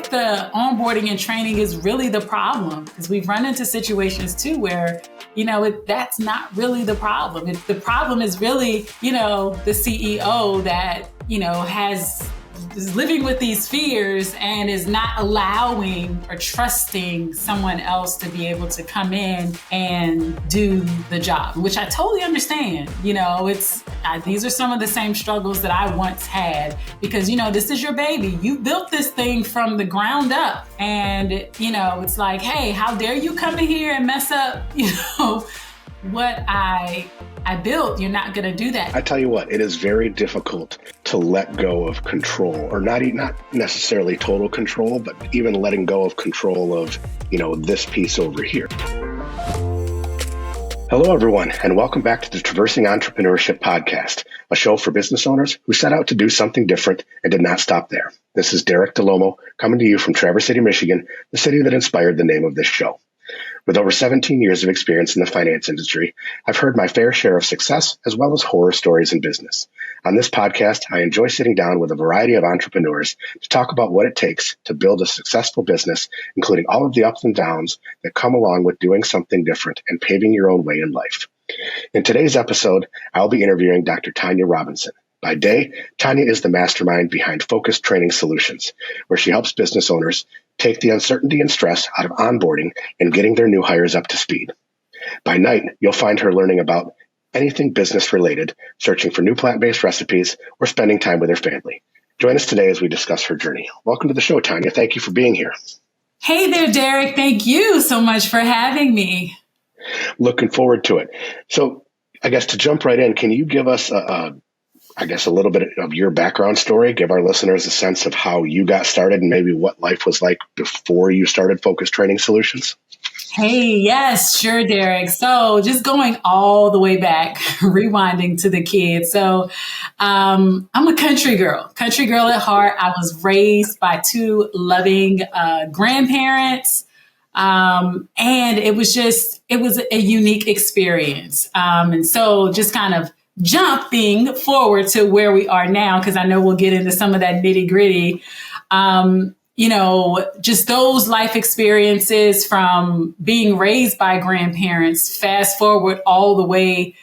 if the onboarding and training is really the problem, because we've run into situations too where, that's not really the problem. The problem is really, the CEO that, is living with these fears and is not allowing or trusting someone else to be able to come in and do the job, which I totally understand. These are some of the same struggles that I once had because, this is your baby. You built this thing from the ground up. And, it's like, hey, how dare you come in here and mess up, what I built. You're not going to do that. I tell you what, it is very difficult to let go of control, or not necessarily total control, but even letting go of control of, this piece over here. Hello, everyone, and welcome back to the Traversing Entrepreneurship podcast, a show for business owners who set out to do something different and did not stop there. This is Derek DeLomo coming to you from Traverse City, Michigan, the city that inspired the name of this show. With over 17 years of experience in the finance industry, I've heard my fair share of success as well as horror stories in business. On this podcast, I enjoy sitting down with a variety of entrepreneurs to talk about what it takes to build a successful business, including all of the ups and downs that come along with doing something different and paving your own way in life. In today's episode, I'll be interviewing Dr. Tonya Robertson. By day, Tonya is the mastermind behind Focused Training Solutions, where she helps business owners take the uncertainty and stress out of onboarding and getting their new hires up to speed. By night, you'll find her learning about anything business related, searching for new plant-based recipes, or spending time with her family. Join us today as we discuss her journey. Welcome to the show, Tonya. Thank you for being here. Hey there, Derek. Thank you so much for having me. Looking forward to it. So I guess to jump right in, can you give us a little bit of your background story, give our listeners a sense of how you got started and maybe what life was like before you started Focused Training Solutions? Hey, yes, sure, Derek. So just going all the way back, rewinding to the kids. So I'm a country girl at heart. I was raised by two loving grandparents. And it was a unique experience. And so just kind of jumping forward to where we are now, because I know we'll get into some of that nitty gritty, just those life experiences from being raised by grandparents, fast forward all the way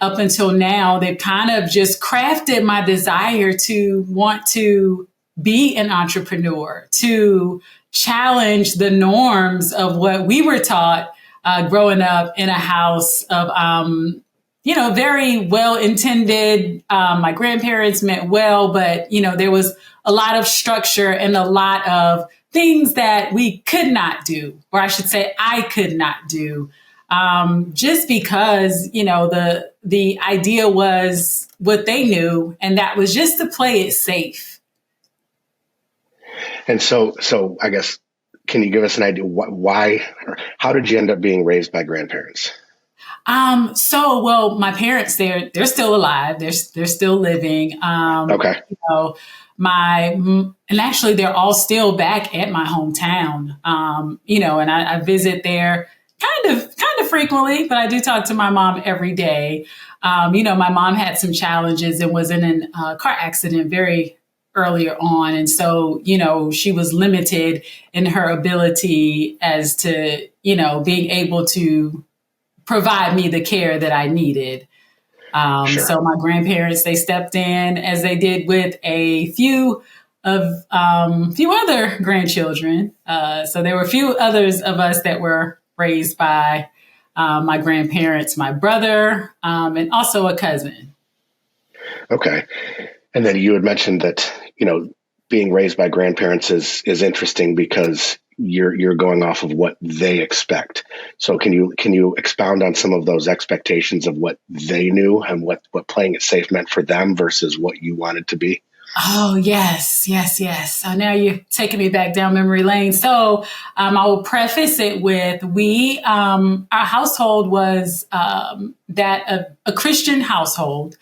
up until now, they've kind of just crafted my desire to want to be an entrepreneur, to challenge the norms of what we were taught growing up in a house of, very well-intended. My grandparents meant well, but, there was a lot of structure and a lot of things that we could not do, or I should say I could not do, just because, the idea was what they knew, and that was just to play it safe. And so I guess, can you give us an idea why, or how did you end up being raised by grandparents? My parents, they're still alive. They're still living. Okay. And actually they're all still back at my hometown. And I visit there kind of frequently, but I do talk to my mom every day. My mom had some challenges and was in a car accident very earlier on. And so, she was limited in her ability as to, being able to provide me the care that I needed. Sure. So my grandparents, they stepped in as they did with a few other grandchildren. So there were a few others of us that were raised by my grandparents, my brother, and also a cousin. Okay. And then you had mentioned that, being raised by grandparents is interesting because you're going off of what they expect. So can you expound on some of those expectations of what they knew and what playing it safe meant for them versus what you wanted to be? Oh, yes. So now you're taking me back down memory lane. So I will preface it with our household was that of a Christian household.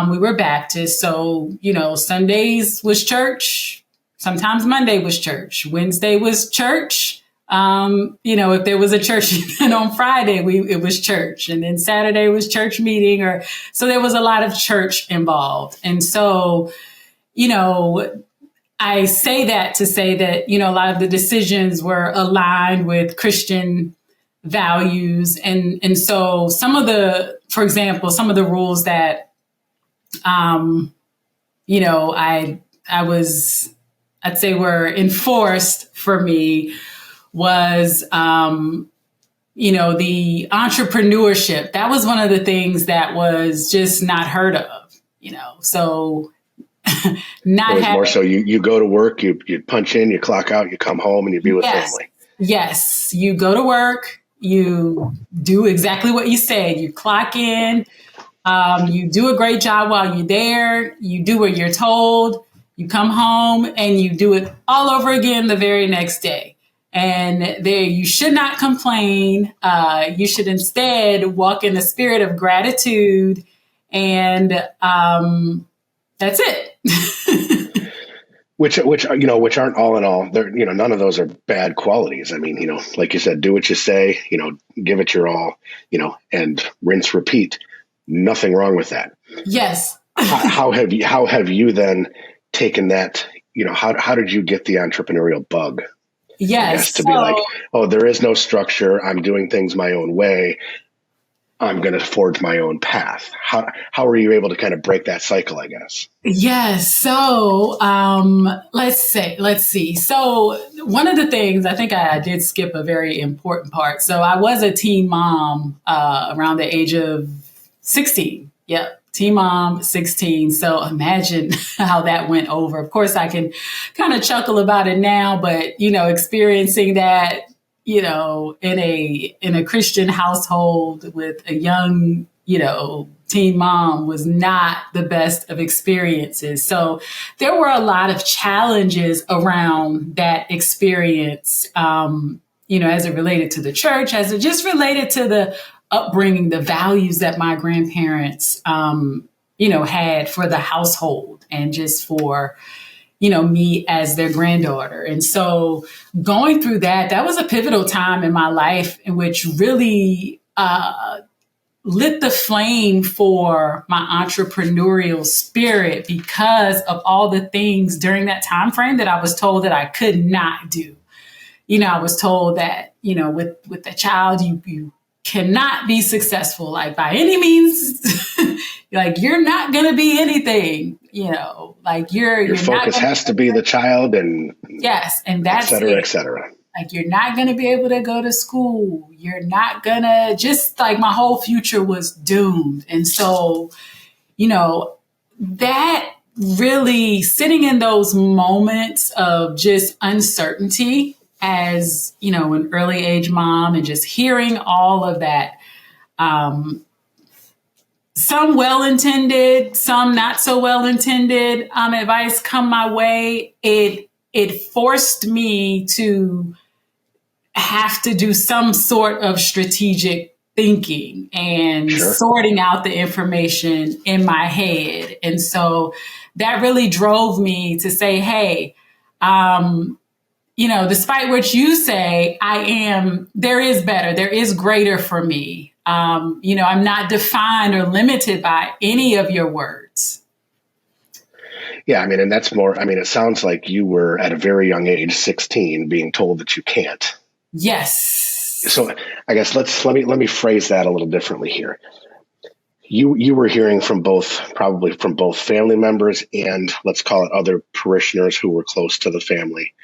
We were Baptist. So, Sundays was church. Sometimes Monday was church. Wednesday was church. If there was a church event on Friday, it was church. And then Saturday was church meeting so there was a lot of church involved. And so, I say that to say that, a lot of the decisions were aligned with Christian values. And so for example, some of the rules that, I'd say were enforced for me was, the entrepreneurship. That was one of the things that was just not heard of, so not it was having, more so you go to work, you punch in, you clock out, you come home, and you be with family. Yes, you go to work, you do exactly what you said. You clock in, you do a great job while you're there. You do what you're told. You come home and you do it all over again the very next day. And there, you should not complain. You should instead walk in the spirit of gratitude, and that's it. Which aren't all in all. They're, none of those are bad qualities. I mean, like you said, do what you say. Give it your all. And rinse, repeat. Nothing wrong with that. Yes. How have you then taken that? How did you get the entrepreneurial bug? Yes. To be like, oh, there is no structure. I'm doing things my own way. I'm going to forge my own path. How are you able to kind of break that cycle, I guess? Yes. So let's see. So one of the things, I think I did skip a very important part. So I was a teen mom around the age of 16. Yep. Teen mom, 16. So imagine how that went over. Of course, I can kind of chuckle about it now, but, experiencing that, in a Christian household with a young, teen mom was not the best of experiences. So there were a lot of challenges around that experience, as it related to the church, as it just related to the upbringing, the values that my grandparents, had for the household and just for, me as their granddaughter. And so going through that was a pivotal time in my life in which really lit the flame for my entrepreneurial spirit because of all the things during that time frame that I was told that I could not do. I was told that, with a child, you cannot be successful, like by any means. Like you're not going to be anything, like your focus has to be the child, and yes, and that's et cetera, et cetera. Like you're not going to be able to go to school. You're not going to, just like my whole future was doomed. And so, that really sitting in those moments of just uncertainty as, an early age mom, and just hearing all of that, some well-intended, some not so well-intended advice come my way, it forced me to have to do some sort of strategic thinking and sorting out the information in my head. And so that really drove me to say, hey, despite what you say, there is better, there is greater for me. I'm not defined or limited by any of your words. Yeah, and that's more, it sounds like you were at a very young age, 16, being told that you can't. Yes. So I guess let me phrase that a little differently here. You were hearing probably from both family members and, let's call it, other parishioners who were close to the family,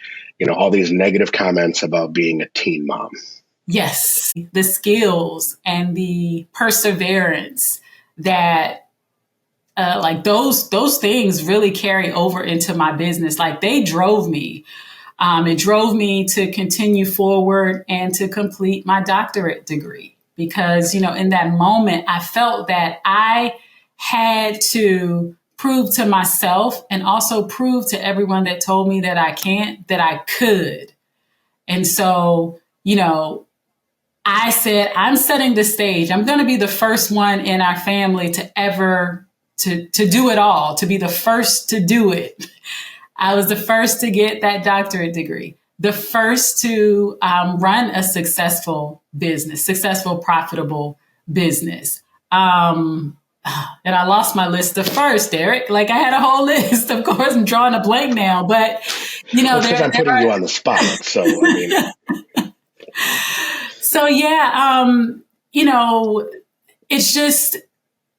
all these negative comments about being a teen mom. Yes. The skills and the perseverance that like those things really carry over into my business. Like they drove me. It drove me to continue forward and to complete my doctorate degree because, in that moment, I felt that I had to prove to myself and also prove to everyone that told me that I can't, that I could. And so, I said, I'm setting the stage. I'm going to be the first one in our family to ever to do it all, to be the first to do it. I was the first to get that doctorate degree, the first to run a successful, profitable business. And I lost my list of first, Derek. Like I had a whole list. Of course, I'm drawing a blank now, but Well, because I'm putting you on the spot. So, I mean. So, it's just,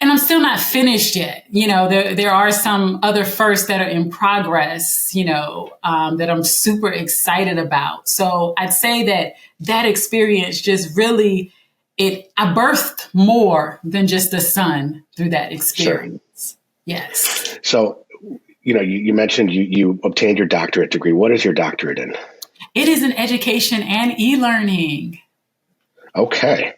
and I'm still not finished yet. There are some other firsts that are in progress, that I'm super excited about. So I'd say that experience just really, I birthed more than just a son through that experience. Sure. Yes. So, you mentioned you obtained your doctorate degree. What is your doctorate in? It is in education and e-learning. Okay.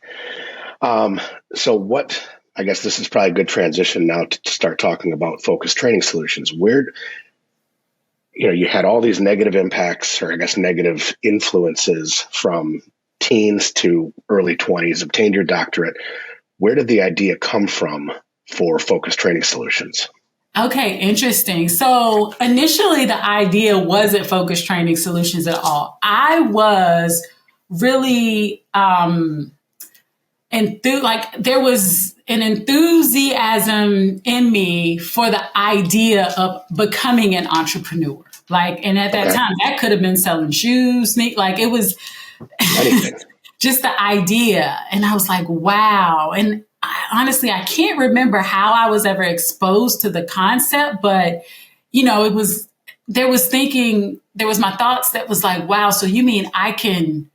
So I guess this is probably a good transition now to start talking about focused training solutions. Where, you had all these negative impacts, or I guess negative influences from teens to early 20s, obtained your doctorate. Where did the idea come from for focused training solutions? Okay, interesting. So initially the idea wasn't focused training solutions at all. I was really there was an enthusiasm in me for the idea of becoming an entrepreneur. And at that time, that could have been selling shoes, it was just the idea. And I was like, wow. And honestly, I can't remember how I was ever exposed to the concept, but, there was my thoughts that was like, wow, so you mean I can,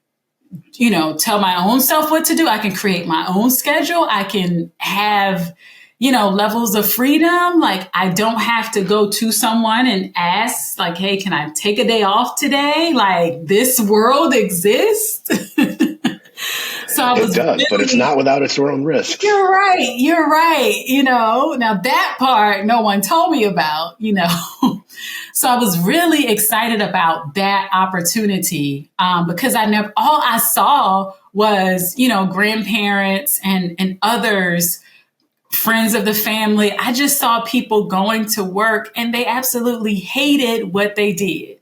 tell my own self what to do. I can create my own schedule. I can have, levels of freedom. I don't have to go to someone and ask hey, can I take a day off today? This world exists. So it does, but it's not without its own risks. You're right. Now that part no one told me about, So I was really excited about that opportunity because all I saw was, grandparents and others, friends of the family. I just saw people going to work and they absolutely hated what they did.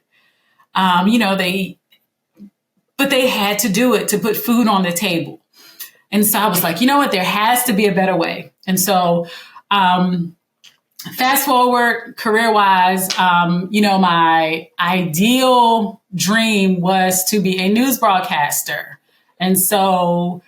But they had to do it to put food on the table. And so I was like, you know what, there has to be a better way. And so fast forward career-wise, my ideal dream was to be a news broadcaster. And so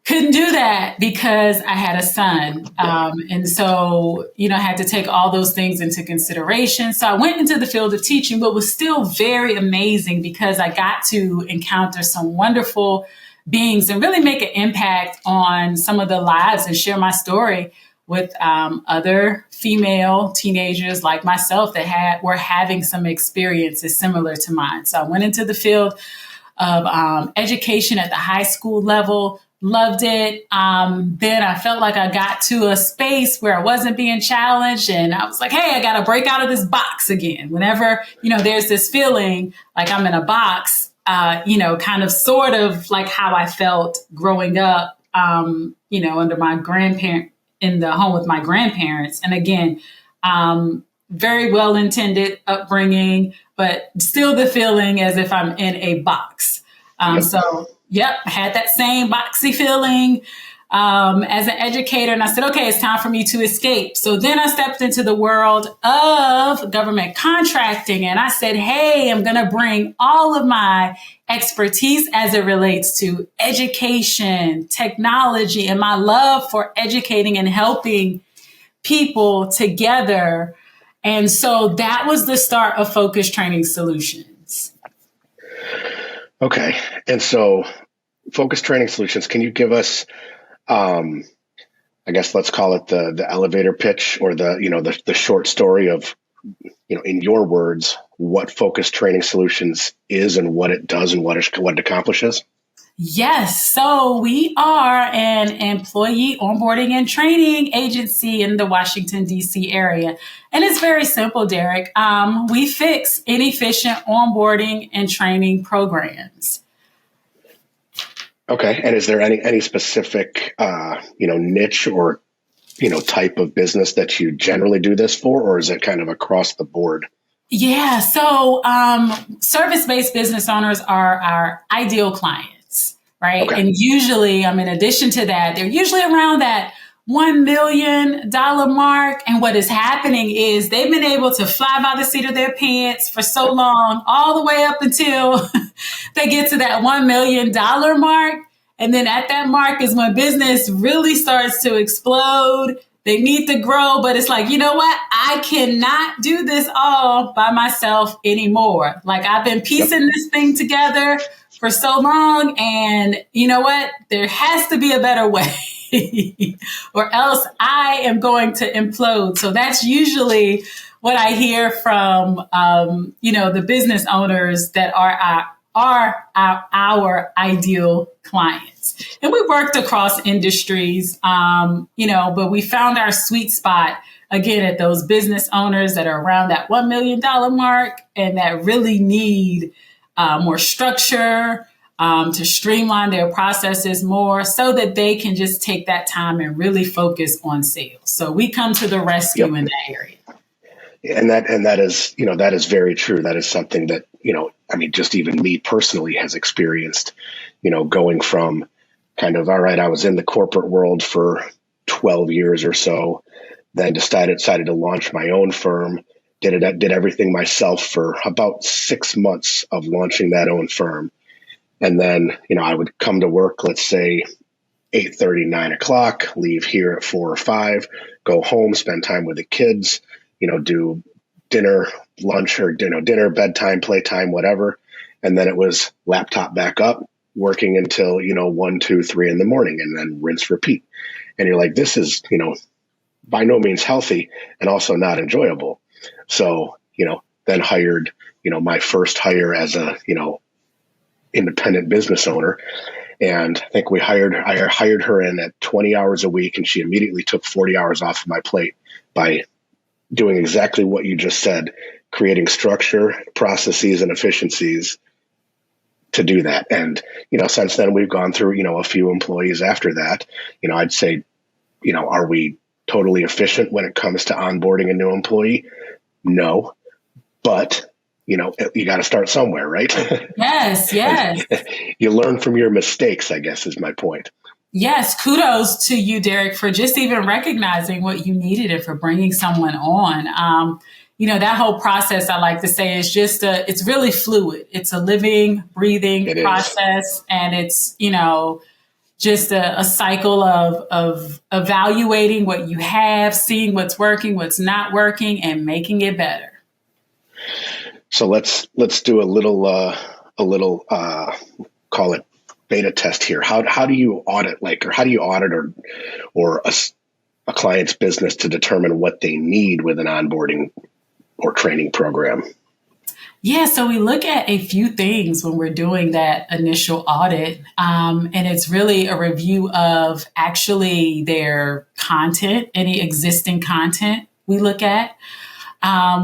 couldn't do that because I had a son. And so, I had to take all those things into consideration. So I went into the field of teaching, but was still very amazing because I got to encounter some wonderful beings and really make an impact on some of the lives and share my story with other female teenagers like myself that were having some experiences similar to mine. So I went into the field of education at the high school level. Loved it. Then I felt like I got to a space where I wasn't being challenged. And I was like, hey, I got to break out of this box again. Whenever, there's this feeling like I'm in a box, kind of sort of like how I felt growing up, under my grandparent, in the home with my grandparents. And again, very well-intended upbringing, but still the feeling as if I'm in a box. Yep, I had that same boxy feeling as an educator. And I said, okay, it's time for me to escape. So then I stepped into the world of government contracting. And I said, hey, I'm going to bring all of my expertise as it relates to education, technology, and my love for educating and helping people together. And so that was the start of Focused Training Solutions. Okay. And so Focused Training Solutions, can you give us, I guess, let's call it the elevator pitch or the short story of, in your words, what Focused Training Solutions is and what it does and what it accomplishes? Yes. So we are an employee onboarding and training agency in the Washington, D.C. area. And it's very simple, Derek. We fix inefficient onboarding and training programs. Okay. And is there any specific, niche or, type of business that you generally do this for, or is it kind of across the board? Yeah. So service-based business owners are our ideal clients. Right. Okay. And usually, in addition to that, they're usually around that $1 million mark. And what is happening is they've been able to fly by the seat of their pants for so long, all the way up until they get to that $1 million mark. And then at that mark is when business really starts to explode. They need to grow, but it's like, you know what? I cannot do this all by myself anymore. Like, I've been piecing this thing together for so long, and you know what? There has to be a better way or else I am going to implode. So that's usually what I hear from, the business owners that are our ideal clients. And we worked across industries, but we found our sweet spot again at those business owners that are around that $1 million mark and that really need more structure, to streamline their processes more so that they can just take that time and really focus on sales. So we come to the rescue in that area. And that is very true. That is something that, just even me personally has experienced, going from kind of, all right, I was in the corporate world for 12 years or so, then decided to launch my own firm, did everything myself for about 6 months of launching that own firm. And then, I would come to work, let's say 8:30, 9 o'clock, leave here at 4 or 5, go home, spend time with the kids, do dinner, lunch, or dinner, bedtime, playtime, whatever. And then it was laptop back up, working until, 1, 2, 3 in the morning, and then rinse, repeat. And you're like, this is, by no means healthy and also not enjoyable. So, then hired, my first hire as a, independent business owner. And I think I hired her in at 20 hours a week, and she immediately took 40 hours off of my plate by doing exactly what you just said, creating structure, processes, and efficiencies to do that. And, since then we've gone through, a few employees after that. I'd say, are we totally efficient when it comes to onboarding a new employee? No, but you got to start somewhere, right? Yes. You learn from your mistakes, I guess, is my point. Yes. Kudos to you, Derek, for just even recognizing what you needed and for bringing someone on. That whole process, I like to say, is just it's really fluid. It's a living, breathing process. And it's, just a cycle of evaluating what you have, seeing what's working, what's not working, and making it better. So let's do a little call it beta test here. How do you audit or a client's business to determine what they need with an onboarding or training program? Yeah, so we look at a few things when we're doing that initial audit, and it's really a review of actually their content, any existing content we look at.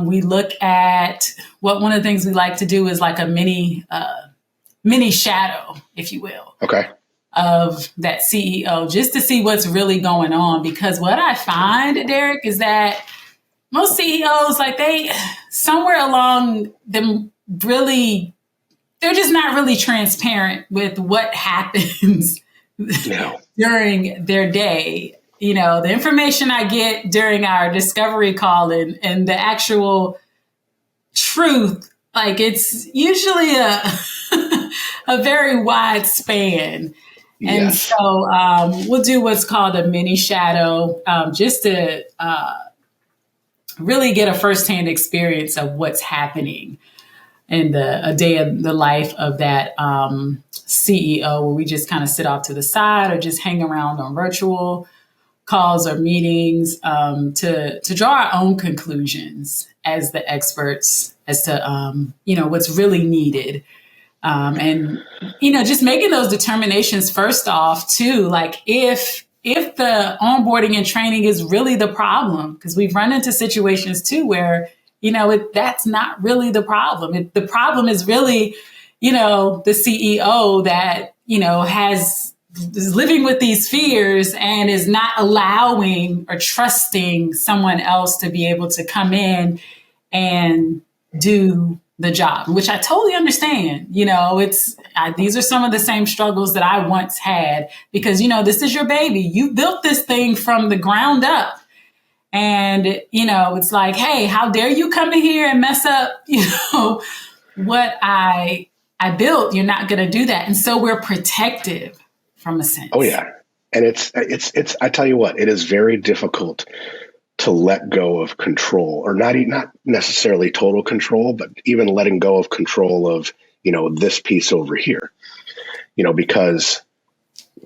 We look at one of the things we like to do is like a mini shadow, if you will, of that CEO, just to see what's really going on. Because what I find, Derek, is that most CEOs, like somewhere along them, really, they're just not really transparent with what happens during their day. The information I get during our discovery call and the actual truth, like it's usually a very wide span. Yes. And so we'll do what's called a mini shadow, just to really get a firsthand experience of what's happening in a day of the life of that CEO, where we just kind of sit off to the side or just hang around on virtual calls or meetings to draw our own conclusions as the experts as to what's really needed, and just making those determinations first off too, like if the onboarding and training is really the problem, because we've run into situations too where that's not really the problem. The problem is really the CEO that is living with these fears and is not allowing or trusting someone else to be able to come in and do the job, which I totally understand. These are some of the same struggles that I once had because, this is your baby. You built this thing from the ground up. And, it's like, hey, how dare you come in here and mess up, what I built? You're not going to do that. And so we're protective from a sense. Oh, yeah. And it's, I tell you what, it is very difficult to let go of control, or not necessarily total control, but even letting go of control of, this piece over here, because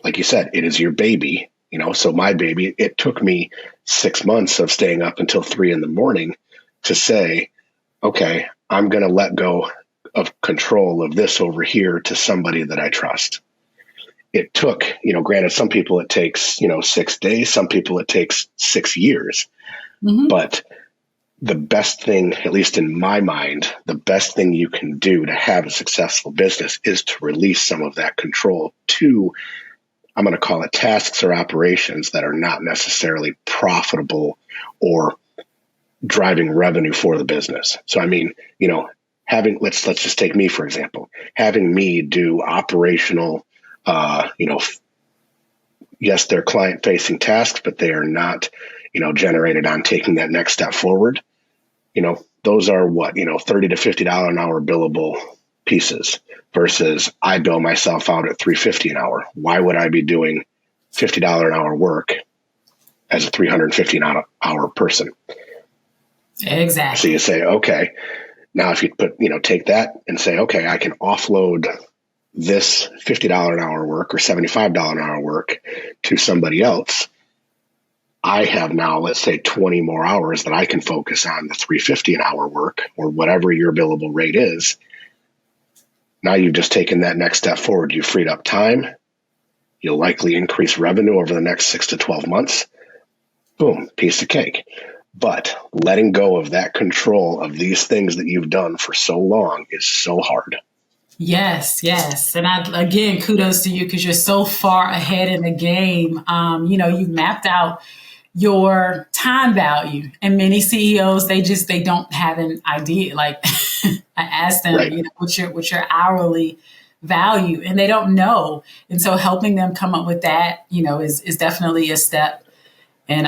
like you said, it is your baby, so my baby, it took me 6 months of staying up until 3 a.m. to say, okay, I'm going to let go of control of this over here to somebody that I trust. It took, granted, some people it takes, 6 days, some people it takes 6 years. Mm-hmm. But the best thing, at least in my mind, the best thing you can do to have a successful business is to release some of that control to, I'm going to call it, tasks or operations that are not necessarily profitable or driving revenue for the business. So, I mean, let's just take me, for example, having me do operational, yes, they're client facing tasks, but they are not, generated on taking that next step forward. Those are what, $30 to $50 an hour billable pieces versus I bill myself out at $350 an hour. Why would I be doing $50 an hour work as a $350 an hour person? Exactly. So you say, okay, now if you take that and say, okay, I can offload this $50 an hour work or $75 an hour work to somebody else. I have now, let's say, 20 more hours that I can focus on the $350 an hour work or whatever your billable rate is. Now you've just taken that next step forward. You freed up time. You'll likely increase revenue over the next 6 to 12 months. Boom, piece of cake. But letting go of that control of these things that you've done for so long is so hard. Yes. And again, kudos to you because you're so far ahead in the game. You've mapped out your time value, and many CEOs, they don't have an idea. Like I asked them, right, what's your hourly value, and they don't know. And so helping them come up with that, is definitely a step in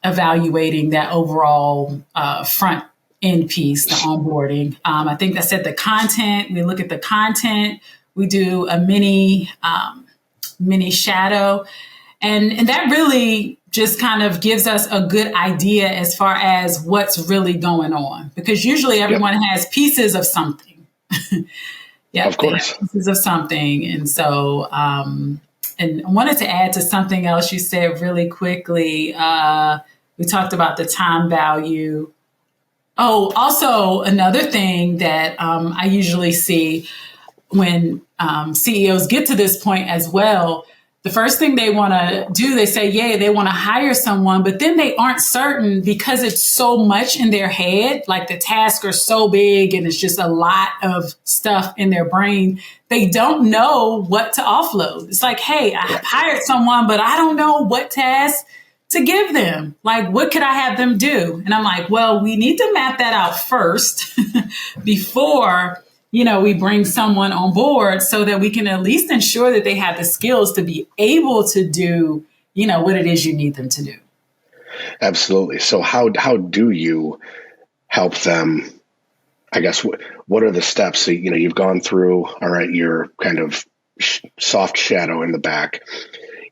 evaluating that overall front end piece, the onboarding. I think I said the content. We look at the content. We do a mini shadow, and that really just kind of gives us a good idea as far as what's really going on, because usually everyone has pieces of something. Of course, pieces of something, and so and I wanted to add to something else you said really quickly. We talked about the time value. Oh, also another thing that I usually see when CEOs get to this point as well, the first thing they want to do, they say, yeah, they want to hire someone, but then they aren't certain because it's so much in their head, like the tasks are so big and it's just a lot of stuff in their brain. They don't know what to offload. It's like, hey, I've hired someone, but I don't know what task to give them. Like, what could I have them do? And I'm like, well, we need to map that out first before, we bring someone on board so that we can at least ensure that they have the skills to be able to do, what it is you need them to do. Absolutely. So how do you help them? I guess, what are the steps? So, you've gone through, all right, your kind of soft shadow in the back.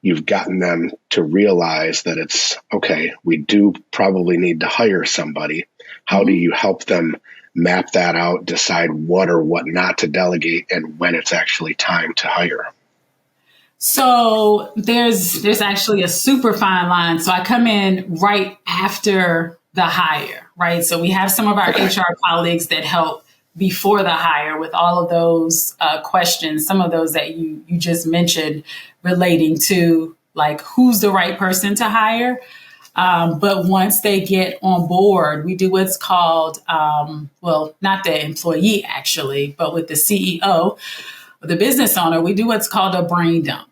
You've gotten them to realize that it's okay, we do probably need to hire somebody. How do you help them map that out, decide what or what not to delegate, and when it's actually time to hire? So there's actually a super fine line. So I come in right after the hire, right? So we have some of our HR colleagues that help before the hire with all of those questions, some of those that you just mentioned relating to like who's the right person to hire. But once they get on board, we do what's called, not the employee actually, but with the CEO, the business owner, we do what's called a brain dump.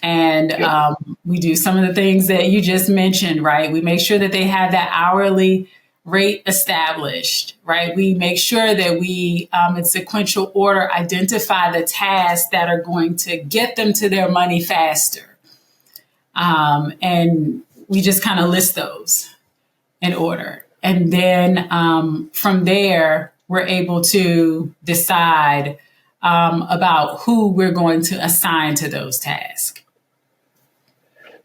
And we do some of the things that you just mentioned, right? We make sure that they have that hourly rate established, right? We make sure that we, in sequential order, identify the tasks that are going to get them to their money faster. And we just kind of list those in order. And then from there, we're able to decide about who we're going to assign to those tasks.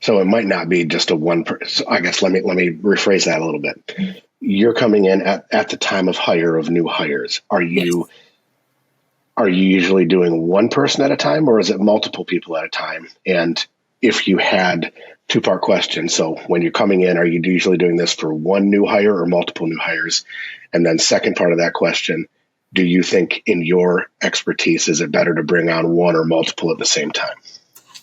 So it might not be just a one person. I guess let me rephrase that a little bit. You're coming in at the time of hire of new hires. Are you usually doing one person at a time, or is it multiple people at a time? And if you had two-part question, so when you're coming in, are you usually doing this for one new hire or multiple new hires? And then second part of that question, do you think in your expertise, is it better to bring on one or multiple at the same time?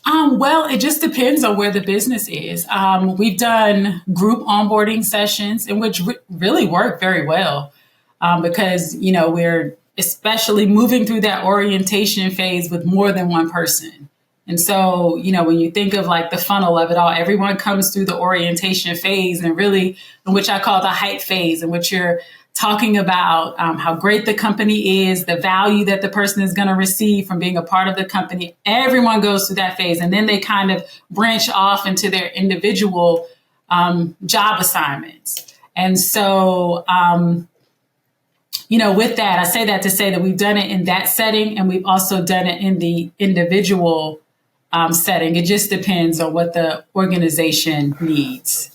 Well, it just depends on where the business is. We've done group onboarding sessions, in which really work very well because, we're especially moving through that orientation phase with more than one person. And so, when you think of like the funnel of it all, everyone comes through the orientation phase and really, in which I call the hype phase, in which you're talking about how great the company is, the value that the person is going to receive from being a part of the company. Everyone goes through that phase, and then they kind of branch off into their individual job assignments. And so, with that, I say that to say that we've done it in that setting, and we've also done it in the individual setting. It just depends on what the organization needs.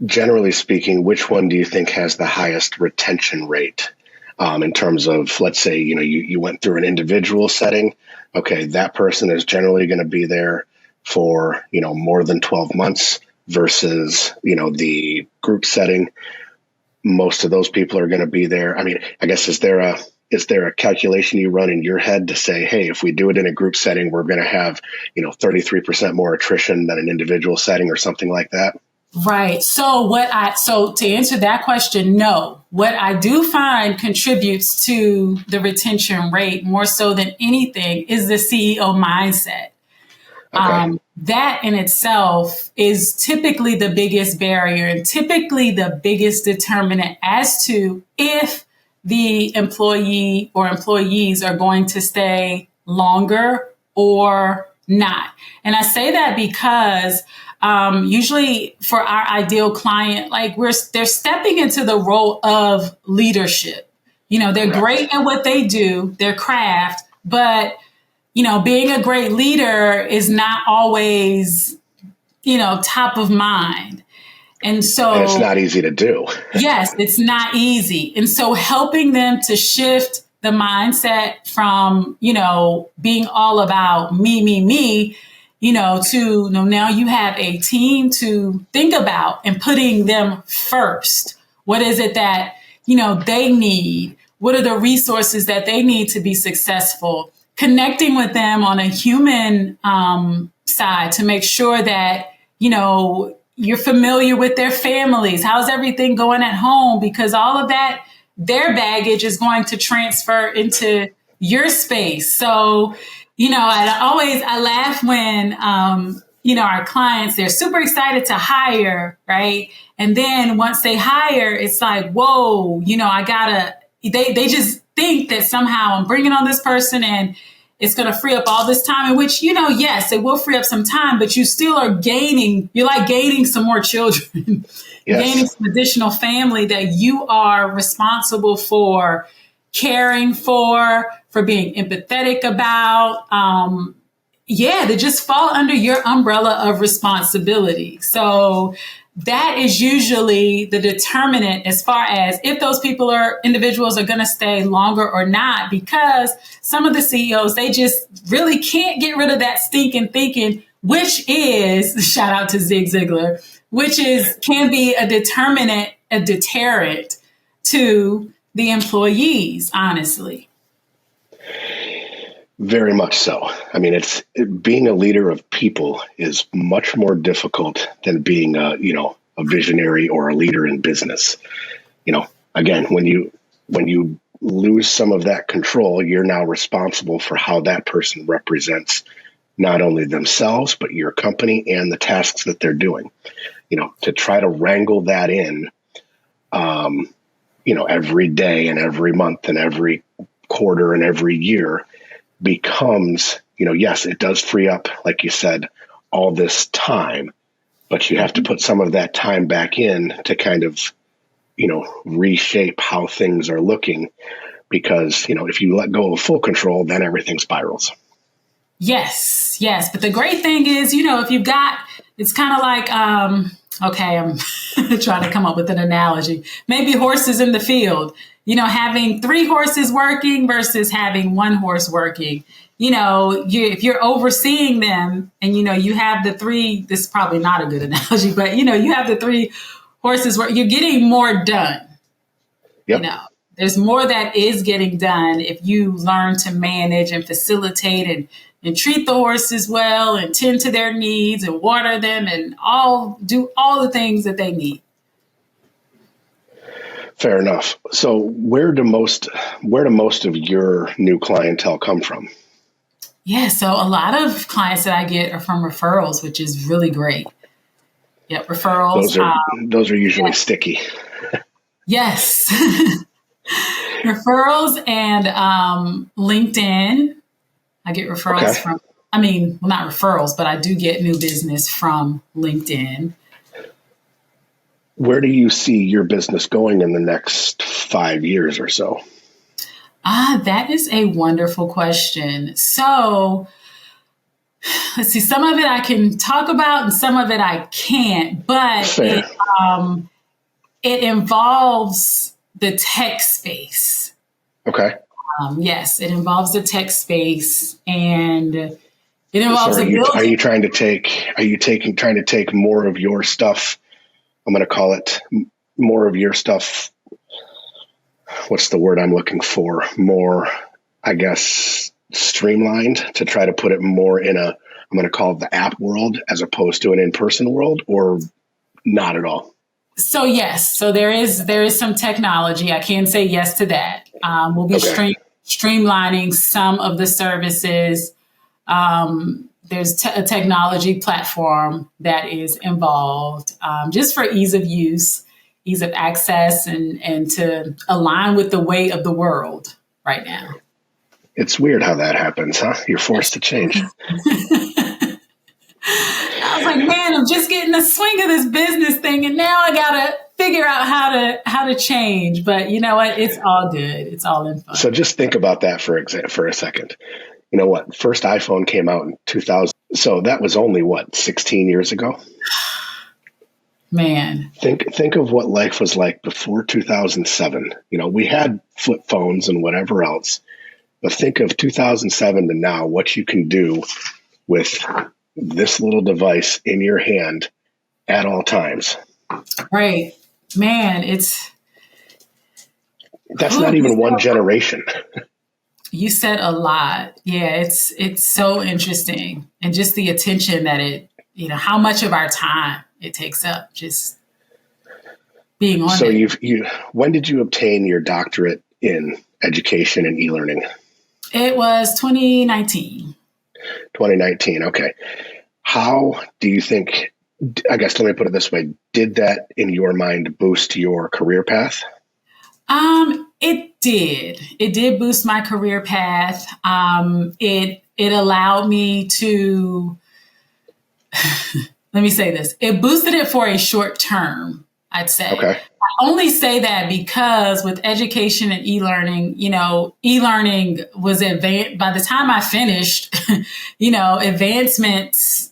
Generally speaking, which one do you think has the highest retention rate in terms of, let's say, you went through an individual setting. Okay, that person is generally going to be there for, more than 12 months versus, the group setting. Most of those people are going to be there. I mean, I guess, is there a calculation you run in your head to say, hey, if we do it in a group setting, we're going to have, 33% more attrition than an individual setting or something like that? Right. So to answer that question, no. What I do find contributes to the retention rate more so than anything is the CEO mindset. Okay. That in itself is typically the biggest barrier and typically the biggest determinant as to if the employee or employees are going to stay longer or not. And I say that because usually for our ideal client, they're stepping into the role of leadership. They're great at what they do, their craft, but, being a great leader is not always, top of mind. And it's not easy to do. Yes, it's not easy. And so helping them to shift the mindset from, being all about me, to now you have a team to think about and putting them first. What is it that, they need? What are the resources that they need to be successful? Connecting with them on a human side to make sure that, you're familiar with their families. How's everything going at home? Because all of that, their baggage is going to transfer into your space. So, I laugh when, our clients, they're super excited to hire, right? And then once they hire, it's like, whoa, they just think that somehow I'm bringing on this person and it's going to free up all this time, in which, yes, it will free up some time, but you still are gaining some more children, yes. Gaining some additional family that you are responsible for caring for being empathetic about. They just fall under your umbrella of responsibility. So that is usually the determinant as far as if those individuals are going to stay longer or not, because some of the CEOs, they just really can't get rid of that stinking thinking, which is, shout out to Zig Ziglar, can be a deterrent to the employees, honestly. Very much so. I mean, being a leader of people is much more difficult than being a visionary or a leader in business. Again, when you lose some of that control, you're now responsible for how that person represents not only themselves, but your company and the tasks that they're doing. To try to wrangle that in, every day and every month and every quarter and every year becomes, yes, it does free up, like you said, all this time, but you have to put some of that time back in to kind of, reshape how things are looking, because, if you let go of full control, then everything spirals. Yes. But the great thing is, if you've got, it's kind of like, okay, I'm trying to come up with an analogy. Maybe horses in the field, having 3 horses working versus having 1 horse working. If you're overseeing them and, you have the 3, this is probably not a good analogy, but, you have the 3 horses where you're getting more done. Yep. There's more that is getting done if you learn to manage and facilitate and treat the horses well and tend to their needs and water them and do all the things that they need. Fair enough. So where do most of your new clientele come from? Yeah, so a lot of clients that I get are from referrals, which is really great. Yep, referrals. Those are usually sticky. Yes. Referrals and LinkedIn. I get referrals from, not referrals, but I do get new business from LinkedIn. Where do you see your business going in the next 5 years or so? That is a wonderful question. So let's see, some of it I can talk about and some of it I can't, but it involves the tech space. Okay. Yes, it involves the tech space, and it involves. Are you trying to take more of your stuff? I'm going to call it more of your stuff. What's the word I'm looking for? More, I guess, streamlined, to try to put it more in I'm going to call it the app world as opposed to an in-person world, or not at all? So yes, so there is some technology. I can say yes to that. We'll be streamlining some of the services. There's a technology platform that is involved, just for ease of use, ease of access, and to align with the way of the world right now. It's weird how that happens, huh? You're forced to change. I was like, man, I'm just getting the swing of this business thing, and now I gotta figure out how to change. But you know what? It's all good. It's all in fun. So just think about that for a second. You know what? First iPhone came out in 2000. So that was only 16 years ago? Man. Think of what life was like before 2007. We had flip phones and whatever else, but think of 2007 to now, what you can do with this little device in your hand at all times. Right. Man, that's not even one generation. You said a lot. Yeah, it's so interesting. And just the attention that how much of our time it takes up just being on it. So when did you obtain your doctorate in education and e-learning? It was 2019. 2019. Okay. How do you think, I guess, let me put it this way. Did that in your mind boost your career path? It did. It did boost my career path. It allowed me to, let me say this. It boosted it for a short term, I'd say. Okay. I only say that because with education and e-learning, e-learning was advanced. By the time I finished, advancements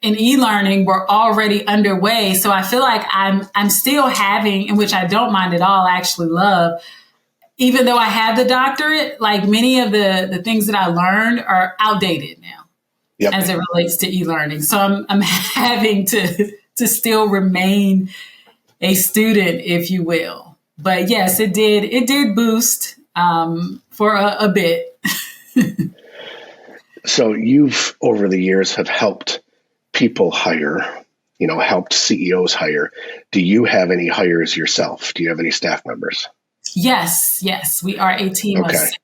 in e-learning were already underway. So I feel like I'm still having, in which I don't mind at all, I actually love, even though I have the doctorate, like many of the things that I learned are outdated now. Yep. As it relates to e-learning. So I'm having to still remain a student, if you will. But yes, it did boost for a bit. So you've, over the years, have helped people hire, helped CEOs hire. Do you have any hires yourself? Do you have any staff members? Yes. We are a team of 6.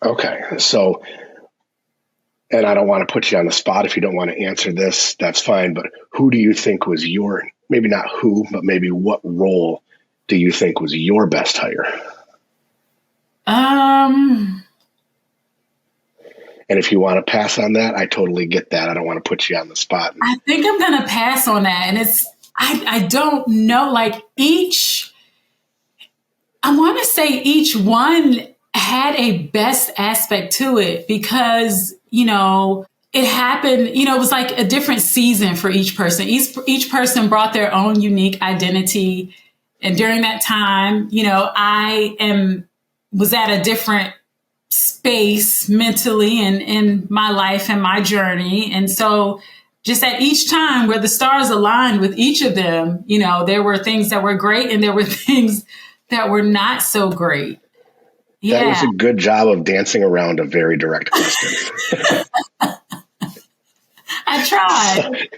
Okay. So, and I don't want to put you on the spot. If you don't want to answer this, that's fine. But who do you think was maybe not who, but maybe what role do you think was your best hire? And if you want to pass on that, I totally get that. I don't want to put you on the spot. I think I'm going to pass on that. And I don't know, like I want to say each one had a best aspect to it because, it happened, it was like a different season for each person. Each person brought their own unique identity. And during that time, was at a different space mentally and in my life and my journey. And so just at each time where the stars aligned with each of them, there were things that were great and there were things that were not so great. Yeah. That was a good job of dancing around a very direct question. I tried.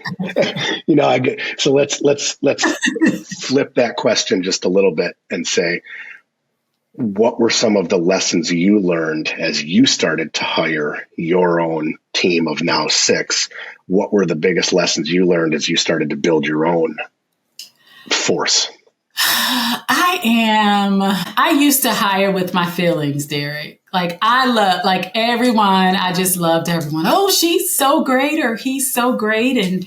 So let's flip that question just a little bit and say, what were some of the lessons you learned as you started to hire your own team of now 6? What were the biggest lessons you learned as you started to build your own force? I used to hire with my feelings, Derek. Like everyone, I just loved everyone. Oh, she's so great or he's so great. And,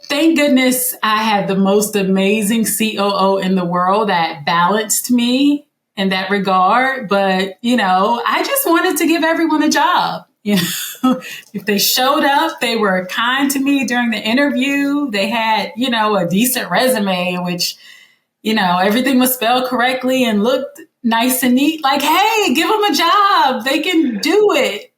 thank goodness I had the most amazing COO in the world that balanced me in that regard. But, I just wanted to give everyone a job. If they showed up, they were kind to me during the interview. They had, a decent resume, which, everything was spelled correctly and looked nice and neat. Like, hey, give them a job. They can do it.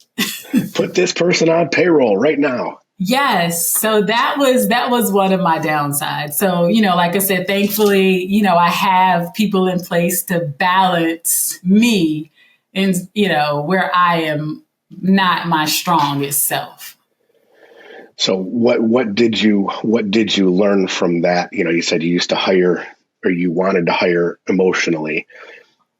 Put this person on payroll right now. Yes. So that was one of my downsides. So, like I said, thankfully, I have people in place to balance me and, where I am not my strongest self. So what did you learn from that? You said you used to hire, or you wanted to hire emotionally.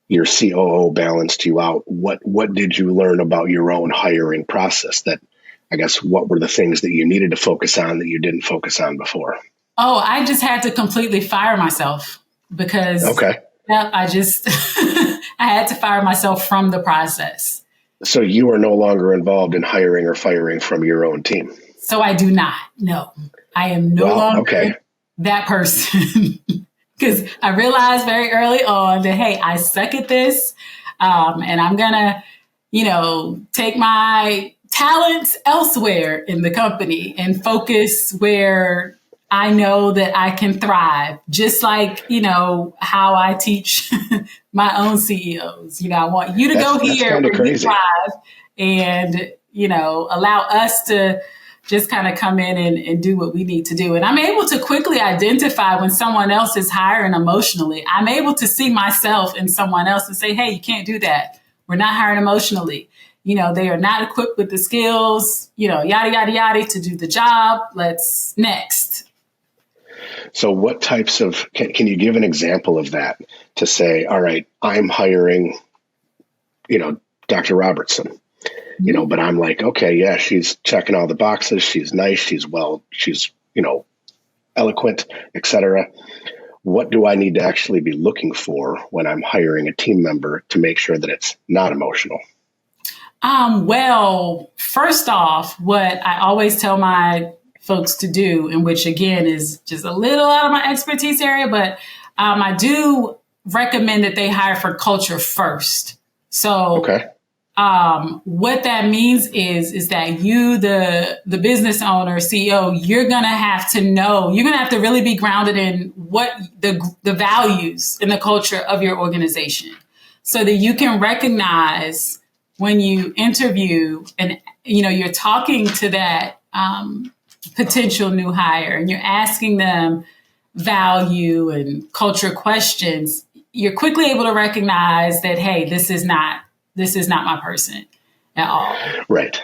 Your COO balanced you out. What did you learn about your own hiring process that, I guess, what were the things that you needed to focus on that you didn't focus on before? Oh, I just had to completely fire myself because I just, I had to fire myself from the process. So you are no longer involved in hiring or firing from your own team? So I do not. No, I am no longer that person. Because I realized very early on that, hey, I suck at this. And I'm going to, take my talents elsewhere in the company and focus where I know that I can thrive. Just like, how I teach my own CEOs. I want you to go here where you thrive and, allow us to just kind of come in and do what we need to do. And I'm able to quickly identify when someone else is hiring emotionally. I'm able to see myself in someone else and say, hey, you can't do that. We're not hiring emotionally. They are not equipped with the skills, yada, yada, yada, to do the job. Let's next. So what types of, can you give an example of that to say, all right, I'm hiring, Dr. Robertson. But I'm like, okay, yeah, she's checking all the boxes. She's nice. She's eloquent, etc. What do I need to actually be looking for when I'm hiring a team member to make sure that it's not emotional? Well, first off, what I always tell my folks to do, and which again is just a little out of my expertise area, but I do recommend that they hire for culture first. So, what that means is that you, the business owner, CEO, you're going to have to know, you're going to have to really be grounded in what the values and the culture of your organization so that you can recognize when you interview and, you're talking to that potential new hire and you're asking them value and culture questions, you're quickly able to recognize that, hey, this is not my person at all. Right.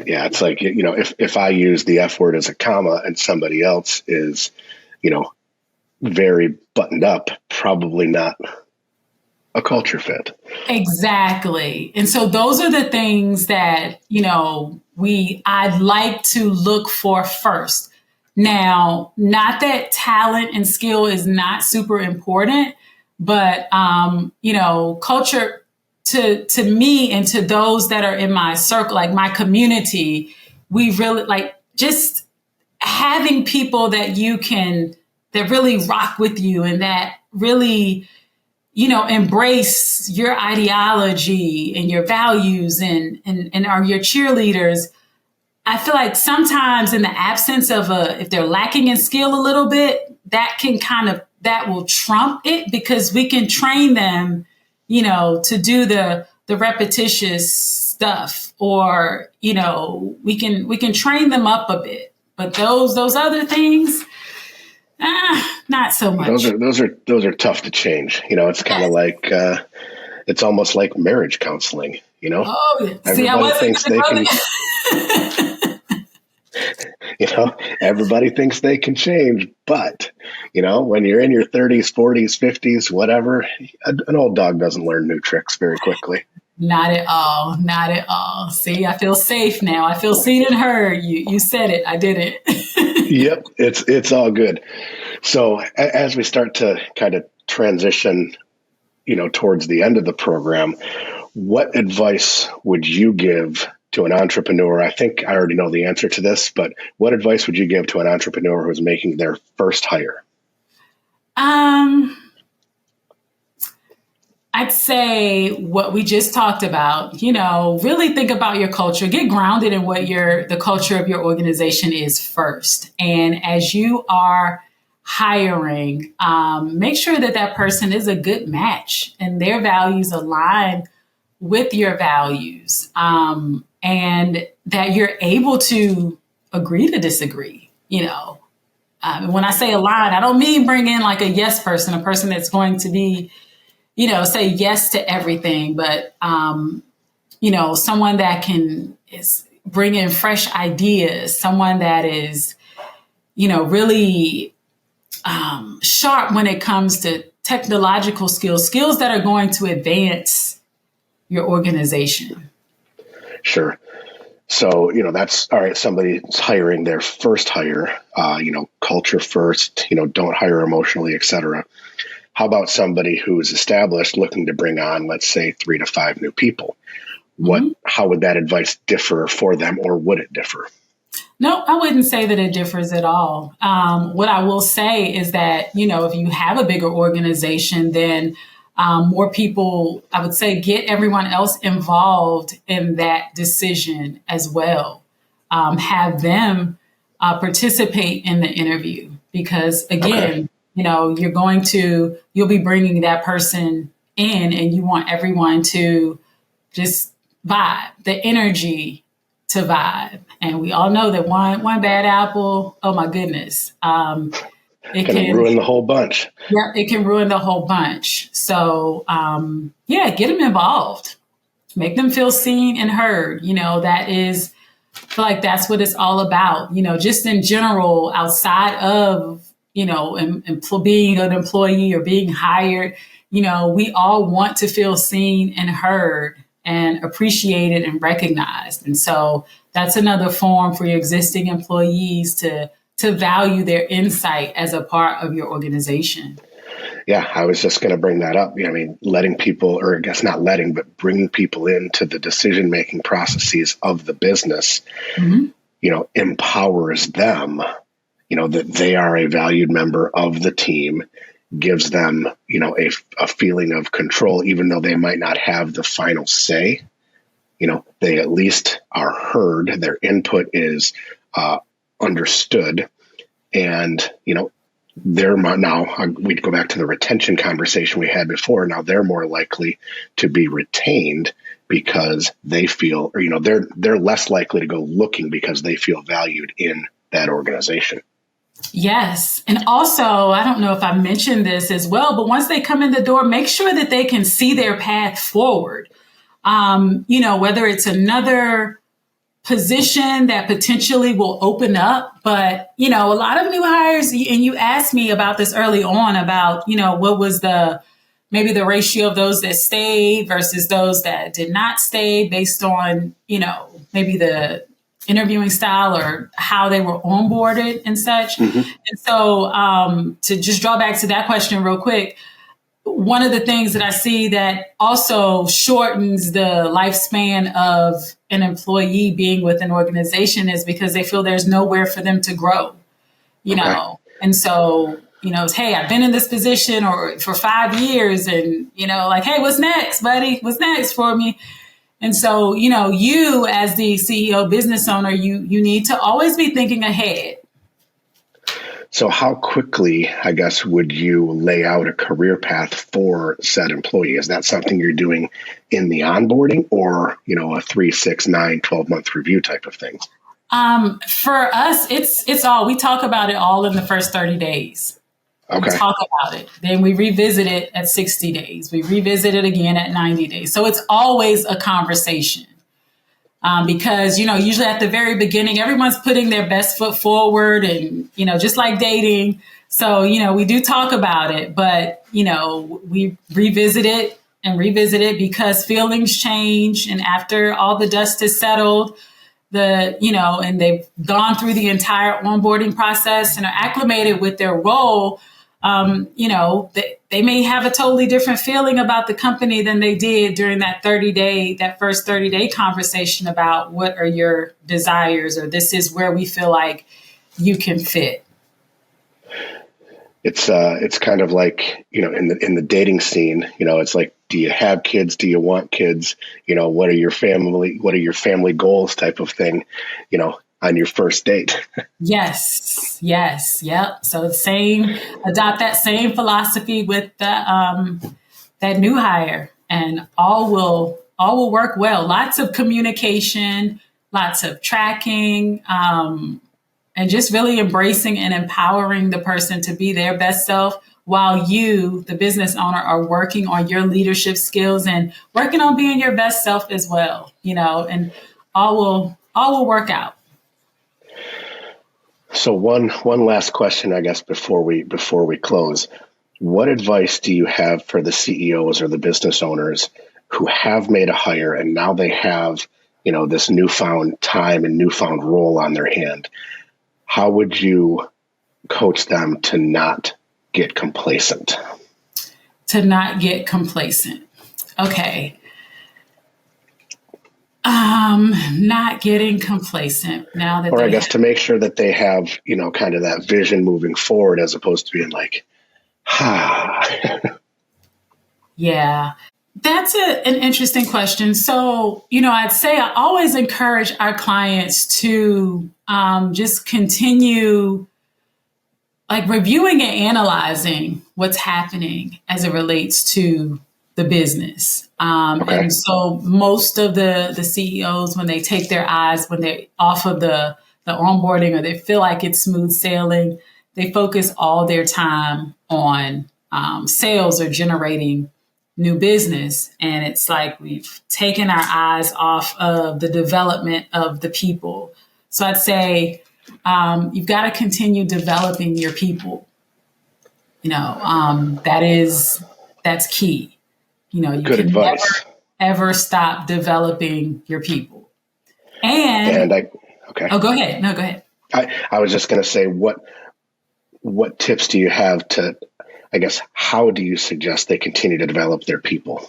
Yeah. It's like, if I use the F word as a comma and somebody else is, very buttoned up, probably not a culture fit. Exactly. And so those are the things that, I'd like to look for first. Now, not that talent and skill is not super important, but, culture to me and to those that are in my circle, like my community, we really like just having people that that really rock with you and that really, embrace your ideology and your values and are your cheerleaders. I feel like sometimes in the absence of if they're lacking in skill a little bit, that will trump it because we can train them, to do the repetitious stuff or, we can train them up a bit, but those other things, not so much. Those are tough to change. It's kind of like, it's almost like marriage counseling, Oh, yeah. See, everybody thinks they can, everybody thinks they can change, but when you're in your 30s, 40s, 50s, whatever, an old dog doesn't learn new tricks very quickly. Not at all. Not at all. See, I feel safe now. I feel seen and heard. You said it. I did it. Yep. It's all good. So as we start to kind of transition, towards the end of the program, what advice would you give to an entrepreneur? I think I already know the answer to this, but what advice would you give to an entrepreneur who's making their first hire? I'd say what we just talked about, really think about your culture, get grounded in what the culture of your organization is first. And as you are hiring, make sure that person is a good match and their values align with your values, and that you're able to agree to disagree. When I say align, I don't mean bring in like a yes person, a person that's going to be, say yes to everything, but, someone that is bring in fresh ideas, someone that is, really sharp when it comes to technological skills that are going to advance your organization. Sure. So, that's all right. Somebody's hiring their first hire, culture first, don't hire emotionally, et cetera. How about somebody who is established looking to bring on, let's say, 3 to 5 new people? How would that advice differ for them, or would it differ? No, I wouldn't say that it differs at all. What I will say is that, if you have a bigger organization, then more people, I would say, get everyone else involved in that decision as well. Have them participate in the interview because, again, okay, you'll be bringing that person in and you want everyone to just vibe, the energy to vibe. And we all know that one bad apple, oh my goodness. It can ruin the whole bunch. Yeah, it can ruin the whole bunch. So, get them involved. Make them feel seen and heard. I feel like that's what it's all about. Just in general, outside of, being an employee or being hired, we all want to feel seen and heard and appreciated and recognized. And so that's another form for your existing employees to value their insight as a part of your organization. Yeah, I was just going to bring that up. Letting people, or I guess not letting, but bringing people into the decision-making processes of the business, empowers them, that they are a valued member of the team, gives them, a feeling of control, even though they might not have the final say. They at least are heard. Their input is understood. And, they're now, we'd go back to the retention conversation we had before. Now they're more likely to be retained because they feel, or, they're less likely to go looking because they feel valued in that organization. Yes. And also, I don't know if I mentioned this as well, but once they come in the door, make sure that they can see their path forward. Whether it's another position that potentially will open up. But, a lot of new hires, and you asked me about this early on about, what was maybe the ratio of those that stayed versus those that did not stay based on, maybe the interviewing style or how they were onboarded and such. And so to just draw back to that question real quick, one of the things that I see that also shortens the lifespan of an employee being with an organization is because they feel there's nowhere for them to grow, you know? And so, it's, hey, I've been in this position or for 5 years and, like, hey, what's next, buddy? What's next for me? And so, you as the CEO business owner, you need to always be thinking ahead. So how quickly, I guess, would you lay out a career path for said employee? Is that something you're doing in the onboarding or, a 3, 6, 9, 12-month review type of thing? For us, it's all, we talk about it all in the first 30 days. Okay. We talk about it. Then we revisit it at 60 days. We revisit it again at 90 days. So it's always a conversation. Because, usually at the very beginning, everyone's putting their best foot forward and, just like dating. So, we do talk about it, but, we revisit it because feelings change. And after all the dust is settled, and they've gone through the entire onboarding process and are acclimated with their role, they may have a totally different feeling about the company than they did during that first 30-day conversation about what are your desires, or this is where we feel like you can fit. It's kind of like, in the dating scene, it's like, do you have kids? Do you want kids? What are your family goals type of thing, on your first date? Yes. Yep. So adopt that same philosophy with that new hire, and all will work well. Lots of communication, lots of tracking, and just really embracing and empowering the person to be their best self while you, the business owner, are working on your leadership skills and working on being your best self as well, and all will work out. So one last question, I guess, before we close, what advice do you have for the CEOs or the business owners who have made a hire and now they have, this newfound time and newfound role on their hand? How would you coach them to not get complacent? To not get complacent. Okay. Not getting complacent now that, or I guess to make sure that they have, kind of that vision moving forward as opposed to being like, Yeah, that's an interesting question. So, I'd say I always encourage our clients to just continue like reviewing and analyzing what's happening as it relates to the business. And so most of the CEOs, when they take their eyes, when they're off of the onboarding or they feel like it's smooth sailing, they focus all their time on sales or generating new business. And it's like we've taken our eyes off of the development of the people. So I'd say you've got to continue developing your people. That's key. You Good can advice. never ever stop developing your people. And Oh, go ahead. No, go ahead. I was just going to say, what tips do you have to, I guess, how do you suggest they continue to develop their people?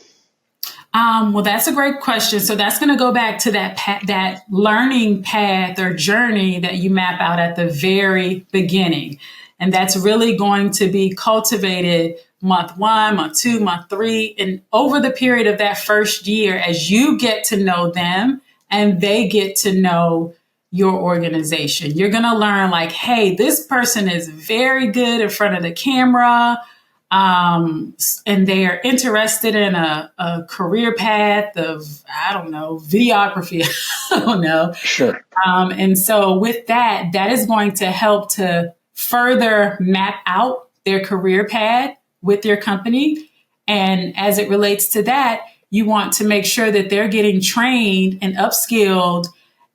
Well, that's a great question. So that's going to go back to that learning path or journey that you map out at the very beginning. And that's really going to be cultivated month 1, month 2, month 3, and over the period of that first year, as you get to know them and they get to know your organization. You're going to learn like, hey, this person is very good in front of the camera. And they are interested in a career path of, videography. I don't know. Sure. And so with that is going to help to further map out their career path with your company. And as it relates to that, you want to make sure that they're getting trained and upskilled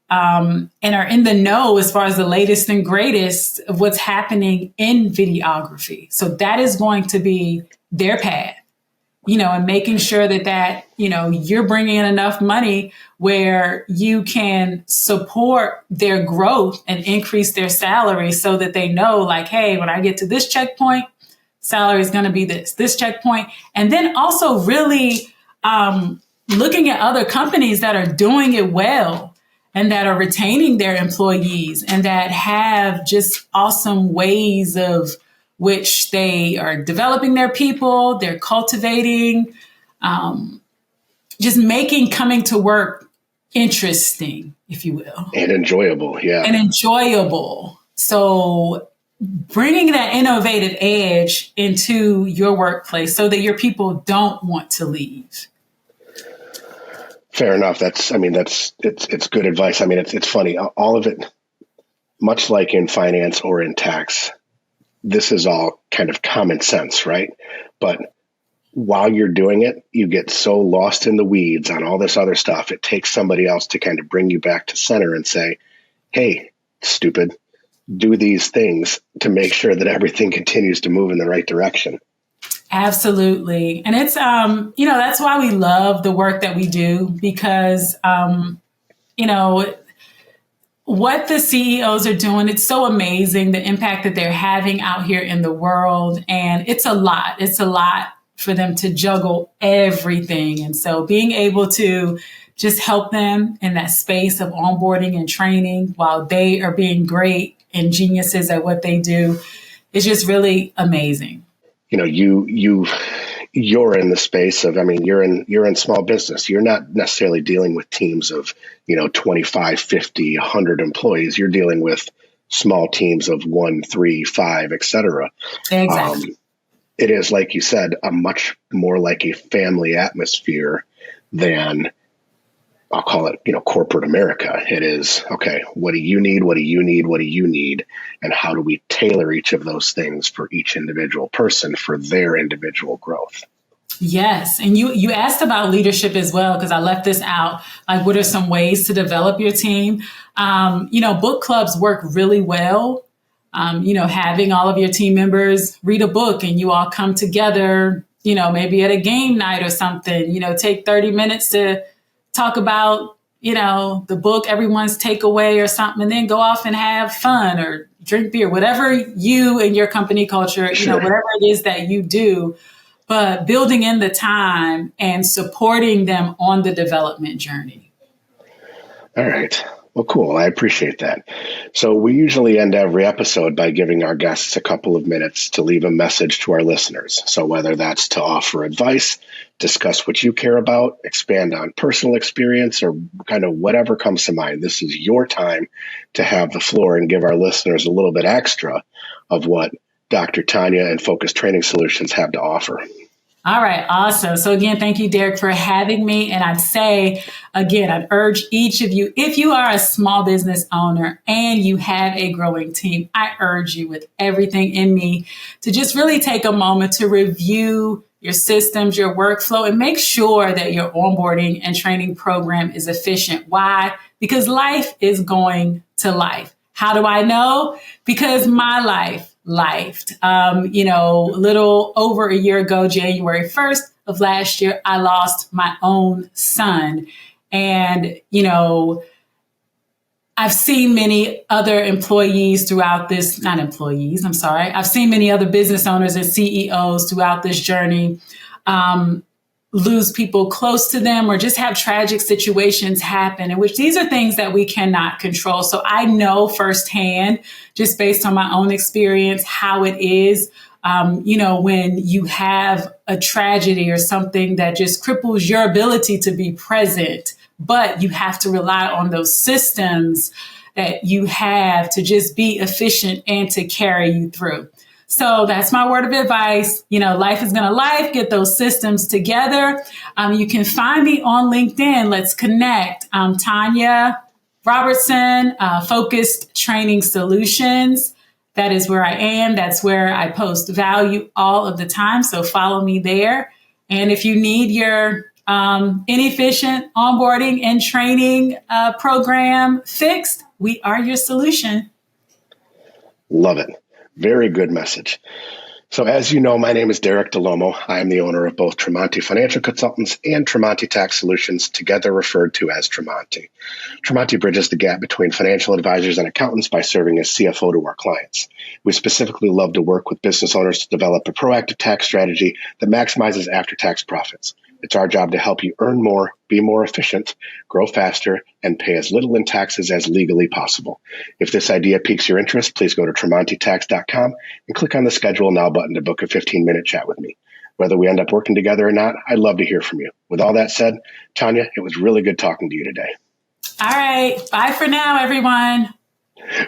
and are in the know as far as the latest and greatest of what's happening in videography. So that is going to be their path. and making sure that, you're bringing in enough money where you can support their growth and increase their salary so that they know like, hey, when I get to this checkpoint, salary is going to be this checkpoint. And then also really looking at other companies that are doing it well and that are retaining their employees and that have just awesome ways of which they are developing their people, they're cultivating, just making coming to work interesting, if you will. And enjoyable, yeah. And enjoyable. So bringing that innovative edge into your workplace so that your people don't want to leave. Fair enough. It's good advice. I mean, it's funny. All of it, much like in finance or in tax, this is all kind of common sense, right? But while you're doing it, you get so lost in the weeds on all this other stuff. It takes somebody else to kind of bring you back to center and say, hey, stupid, do these things to make sure that everything continues to move in the right direction. Absolutely. And it's, that's why we love the work that we do because, what the CEOs are doing, it's so amazing, the impact that they're having out here in the world. And it's a lot. It's a lot for them to juggle everything. And so being able to just help them in that space of onboarding and training while they are being great and geniuses at what they do is just really amazing. You're in the space of, you're in small business. You're not necessarily dealing with teams of, 25, 50, 100 employees. You're dealing with small teams of 1, 3, 5, et cetera. Exactly. It is, like you said, a much more like a family atmosphere than, I'll call it, corporate America. It is, okay, what do you need? What do you need? What do you need? And how do we tailor each of those things for each individual person for their individual growth? Yes. And you asked about leadership as well, because I left this out. Like, what are some ways to develop your team? Book clubs work really well. Having all of your team members read a book and you all come together, maybe at a game night or something, take 30 minutes to talk about, the book, everyone's takeaway or something, and then go off and have fun or drink beer, whatever you and your company culture, Sure. Whatever it is that you do, but building in the time and supporting them on the development journey. All right. Well, cool. I appreciate that. So we usually end every episode by giving our guests a couple of minutes to leave a message to our listeners. So whether that's to offer advice, discuss what you care about, expand on personal experience, or kind of whatever comes to mind, this is your time to have the floor and give our listeners a little bit extra of what Dr. Tonya and Focus Training Solutions have to offer. All right. Awesome. So again, thank you, Derek, for having me. And I'd say, again, I'd urge each of you, if you are a small business owner and you have a growing team, I urge you with everything in me to just really take a moment to review your systems, your workflow, and make sure that your onboarding and training program is efficient. Why? Because life is going to life. How do I know? Because my life lifed. A little over a year ago, January 1st of last year, I lost my own son. And, I've seen many other employees throughout this, not employees, I'm sorry. I've seen many other business owners and CEOs throughout this journey lose people close to them or just have tragic situations happen, in which these are things that we cannot control. So I know firsthand, just based on my own experience, how it is, when you have a tragedy or something that just cripples your ability to be present, but you have to rely on those systems that you have to just be efficient and to carry you through. So that's my word of advice. Life is going to life. Get those systems together. You can find me on LinkedIn. Let's connect. Tonya Robertson, Focused Training Solutions. That is where I am. That's where I post value all of the time. So follow me there. And if you need your inefficient onboarding and training program fixed, we are your solution. Love it. Very good message. So as you know, my name is Derek DeLomo. I am the owner of both Tremonti Financial Consultants and Tremonti Tax Solutions, together referred to as Tremonti. Tremonti bridges the gap between financial advisors and accountants by serving as CFO to our clients. We specifically love to work with business owners to develop a proactive tax strategy that maximizes after-tax profits. It's our job to help you earn more, be more efficient, grow faster, and pay as little in taxes as legally possible. If this idea piques your interest, please go to TremontiTax.com and click on the Schedule Now button to book a 15-minute chat with me. Whether we end up working together or not, I'd love to hear from you. With all that said, Tonya, it was really good talking to you today. All right. Bye for now, everyone.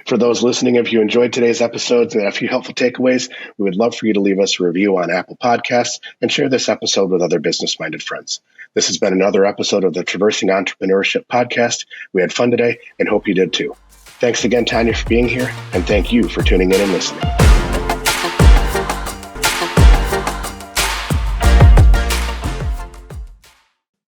For those listening, if you enjoyed today's episodes and a few helpful takeaways, we would love for you to leave us a review on Apple Podcasts and share this episode with other business-minded friends. This has been another episode of the Traversing Entrepreneurship podcast. We had fun today and hope you did too. Thanks again, Tonya, for being here, and thank you for tuning in and listening.